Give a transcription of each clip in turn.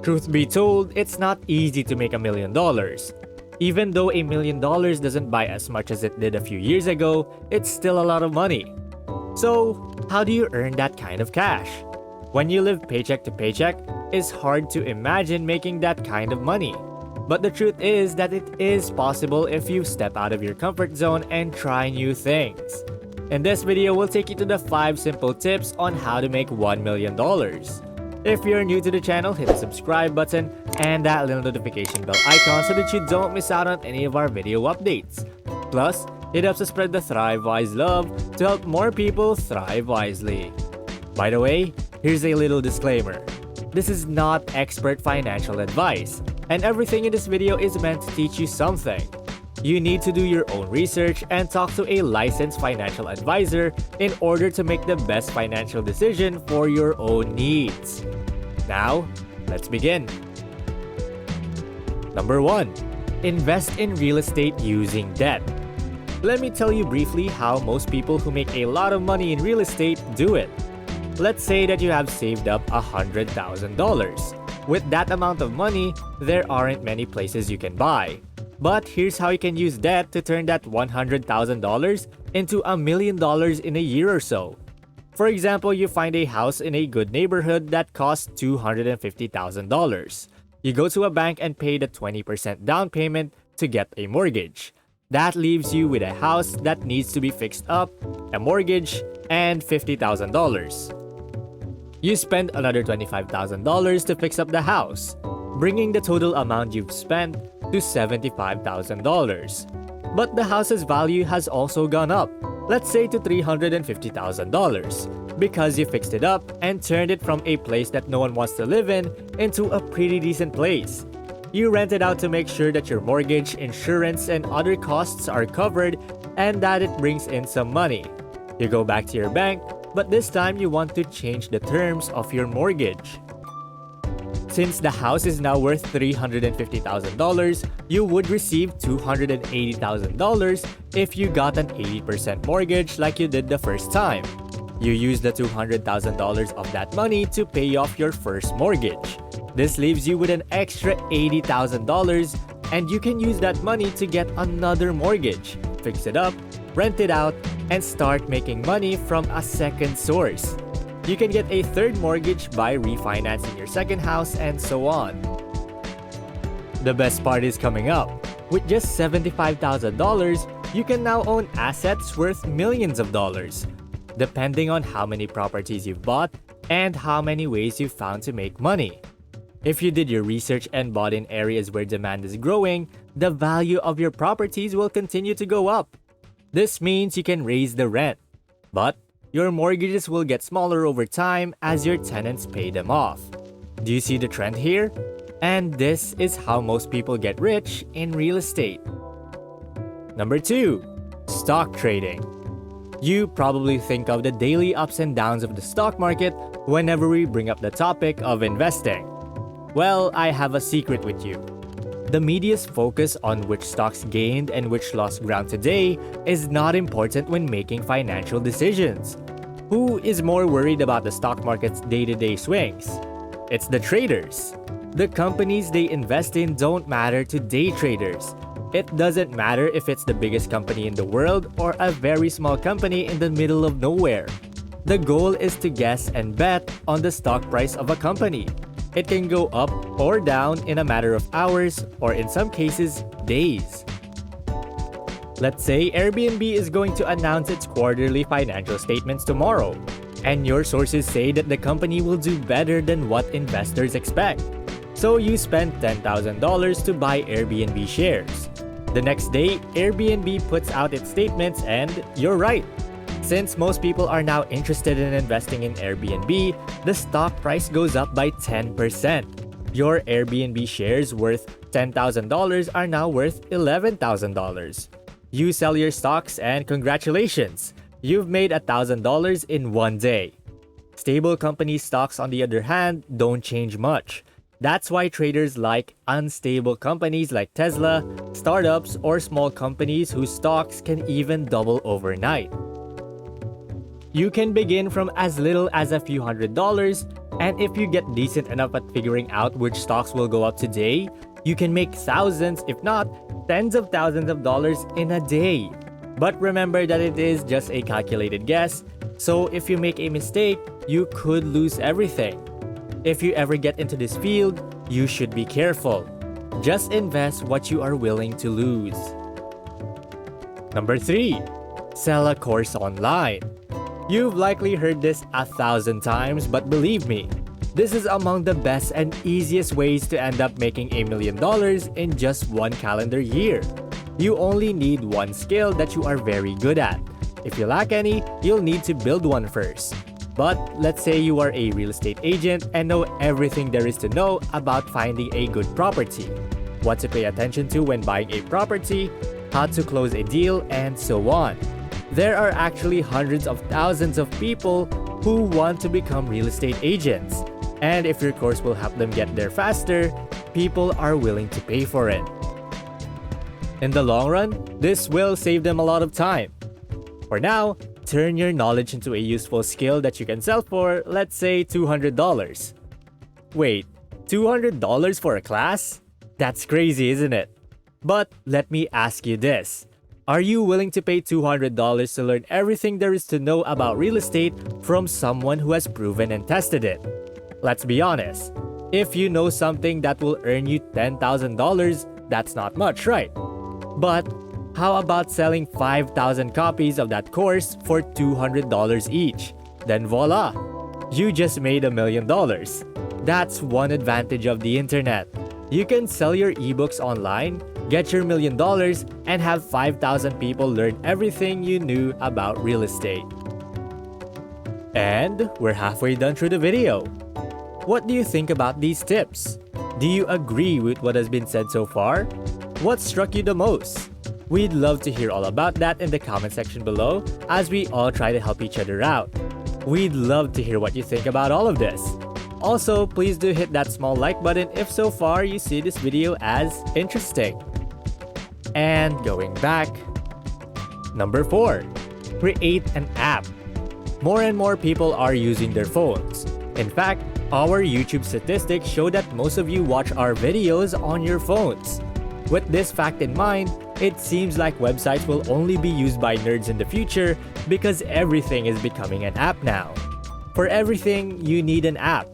Truth be told, it's not easy to make $1 million. Even though $1 million doesn't buy as much as it did a few years ago, it's still a lot of money. So, how do you earn that kind of cash? When you live paycheck to paycheck, it's hard to imagine making that kind of money. But the truth is that it is possible if you step out of your comfort zone and try new things. In this video, we'll take you to the 5 simple tips on how to make $1 million. If you're new to the channel, hit the subscribe button and that little notification bell icon so that you don't miss out on any of our video updates. Plus, it helps us spread the Thrive Wise love to help more people thrive wisely. By the way, here's a little disclaimer. This is not expert financial advice, and everything in this video is meant to teach you something. You need to do your own research and talk to a licensed financial advisor in order to make the best financial decision for your own needs. Now, let's begin. Number 1. Invest in real estate using debt. Let me tell you briefly how most people who make a lot of money in real estate do it. Let's say that you have saved up $100,000. With that amount of money, there aren't many places you can buy. But here's how you can use debt to turn that $100,000 into $1 million in a year or so. For example, you find a house in a good neighborhood that costs $250,000. You go to a bank and pay the 20% down payment to get a mortgage. That leaves you with a house that needs to be fixed up, a mortgage, and $50,000. You spend another $25,000 to fix up the house, bringing the total amount you've spent to $75,000. But the house's value has also gone up, let's say to $350,000, because you fixed it up and turned it from a place that no one wants to live in into a pretty decent place. You rent it out to make sure that your mortgage, insurance, and other costs are covered and that it brings in some money. You go back to your bank, but this time you want to change the terms of your mortgage. Since the house is now worth $350,000, you would receive $280,000 if you got an 80% mortgage like you did the first time. You use the $200,000 of that money to pay off your first mortgage. This leaves you with an extra $80,000, and you can use that money to get another mortgage, fix it up, rent it out, and start making money from a second source. You can get a third mortgage by refinancing your second house and so on. The best part is coming up. With just $75,000, you can now own assets worth millions of dollars, depending on how many properties you've bought and how many ways you've found to make money. If you did your research and bought in areas where demand is growing, the value of your properties will continue to go up. This means you can raise the rent, but your mortgages will get smaller over time as your tenants pay them off. Do you see the trend here? And this is how most people get rich in real estate. Number 2. Stock trading. You probably think of the daily ups and downs of the stock market whenever we bring up the topic of investing. Well, I have a secret with you. The media's focus on which stocks gained and which lost ground today is not important when making financial decisions. Who is more worried about the stock market's day-to-day swings? It's the traders. The companies they invest in don't matter to day traders. It doesn't matter if it's the biggest company in the world or a very small company in the middle of nowhere. The goal is to guess and bet on the stock price of a company. It can go up or down in a matter of hours or in some cases, days. Let's say Airbnb is going to announce its quarterly financial statements tomorrow, and your sources say that the company will do better than what investors expect. So you spend $10,000 to buy Airbnb shares. The next day, Airbnb puts out its statements and you're right. Since most people are now interested in investing in Airbnb, the stock price goes up by 10%. Your Airbnb shares worth $10,000 are now worth $11,000. You sell your stocks and congratulations! You've made $1,000 in one day. Stable company stocks, on the other hand, don't change much. That's why traders like unstable companies like Tesla, startups, or small companies whose stocks can even double overnight. You can begin from as little as a few $100s, and if you get decent enough at figuring out which stocks will go up today, you can make thousands, if not tens of thousands of dollars in a day. But remember that it is just a calculated guess, so if you make a mistake, you could lose everything. If you ever get into this field, you should be careful. Just invest what you are willing to lose. Number 3. Sell a course online. You've likely heard this 1,000 times, but believe me, this is among the best and easiest ways to end up making $1 million in just one calendar year. You only need one skill that you are very good at. If you lack any, you'll need to build one first. But let's say you are a real estate agent and know everything there is to know about finding a good property, what to pay attention to when buying a property, how to close a deal, and so on. There are actually hundreds of thousands of people who want to become real estate agents. And if your course will help them get there faster, people are willing to pay for it. In the long run, this will save them a lot of time. For now, turn your knowledge into a useful skill that you can sell for, let's say, $200. Wait, $200 for a class? That's crazy, isn't it? But let me ask you this. Are you willing to pay $200 to learn everything there is to know about real estate from someone who has proven and tested it? Let's be honest. If you know something that will earn you $10,000, that's not much, right? But how about selling 5,000 copies of that course for $200 each? Then voila! You just made $1 million. That's one advantage of the internet. You can sell your ebooks online, get your $1 million, and have 5,000 people learn everything you knew about real estate. And we're halfway done through the video. What do you think about these tips? Do you agree with what has been said so far? What struck you the most? We'd love to hear all about that in the comment section below as we all try to help each other out. We'd love to hear what you think about all of this. Also, please do hit that small like button if so far you see this video as interesting. And going back, number 4, create an app. More and more people are using their phones. In fact, our YouTube statistics show that most of you watch our videos on your phones. With this fact in mind, it seems like websites will only be used by nerds in the future because everything is becoming an app now. For everything, you need an app.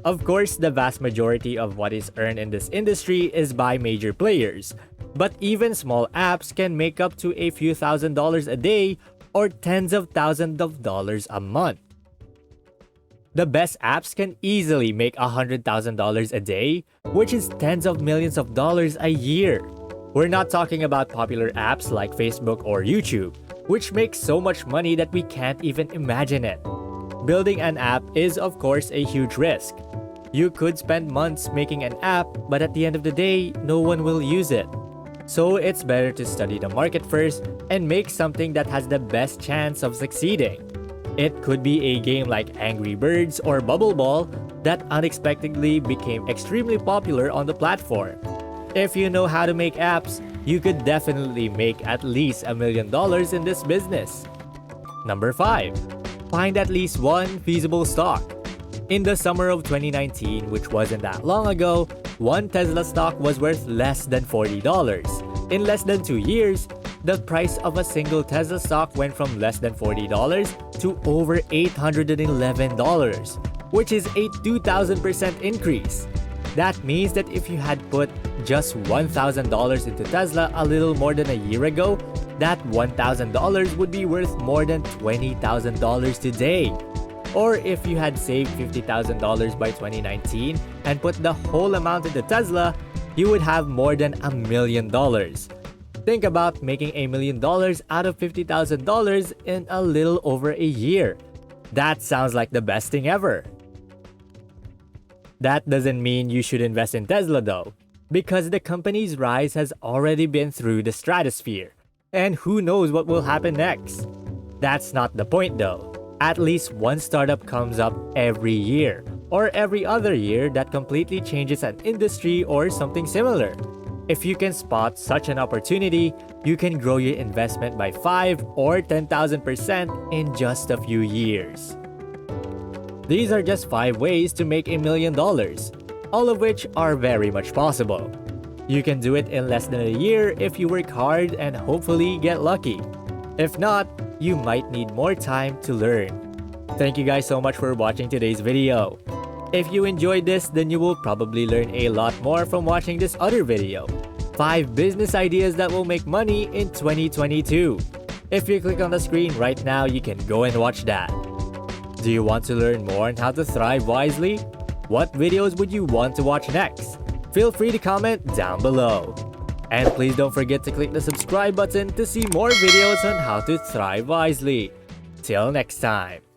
Of course, the vast majority of what is earned in this industry is by major players, but even small apps can make up to a few $1,000s a day or tens of thousands of dollars a month. The best apps can easily make $100,000 a day, which is tens of millions of dollars a year. We're not talking about popular apps like Facebook or YouTube, which make so much money that we can't even imagine it. Building an app is, of course, a huge risk. You could spend months making an app, but at the end of the day, no one will use it. So it's better to study the market first and make something that has the best chance of succeeding. It could be a game like Angry Birds or Bubble Ball that unexpectedly became extremely popular on the platform. If you know how to make apps, you could definitely make at least $1 million in this business. Number 5. Find at least one feasible stock. In the summer of 2019, which wasn't that long ago, one Tesla stock was worth less than $40. In less than 2 years, the price of a single Tesla stock went from less than $40 to over $811, which is a 2,000% increase. That means that if you had put just $1,000 into Tesla a little more than a year ago, that $1,000 would be worth more than $20,000 today. Or if you had saved $50,000 by 2019 and put the whole amount into Tesla, you would have more than $1 million. Think about making $1 million out of $50,000 in a little over a year. That sounds like the best thing ever. That doesn't mean you should invest in Tesla though, because the company's rise has already been through the stratosphere, and who knows what will happen next. That's not the point though. At least one startup comes up every year, or every other year that completely changes an industry or something similar. If you can spot such an opportunity, you can grow your investment by 5 or 10,000% in just a few years. These are just 5 ways to make $1 million, all of which are very much possible. You can do it in less than a year if you work hard and hopefully get lucky. If not, you might need more time to learn. Thank you guys so much for watching today's video. If you enjoyed this, then you will probably learn a lot more from watching this other video. 5 business ideas that will make money in 2022. If you click on the screen right now, you can go and watch that. Do you want to learn more on how to thrive wisely? What videos would you want to watch next? Feel free to comment down below. And please don't forget to click the subscribe button to see more videos on how to thrive wisely. Till next time.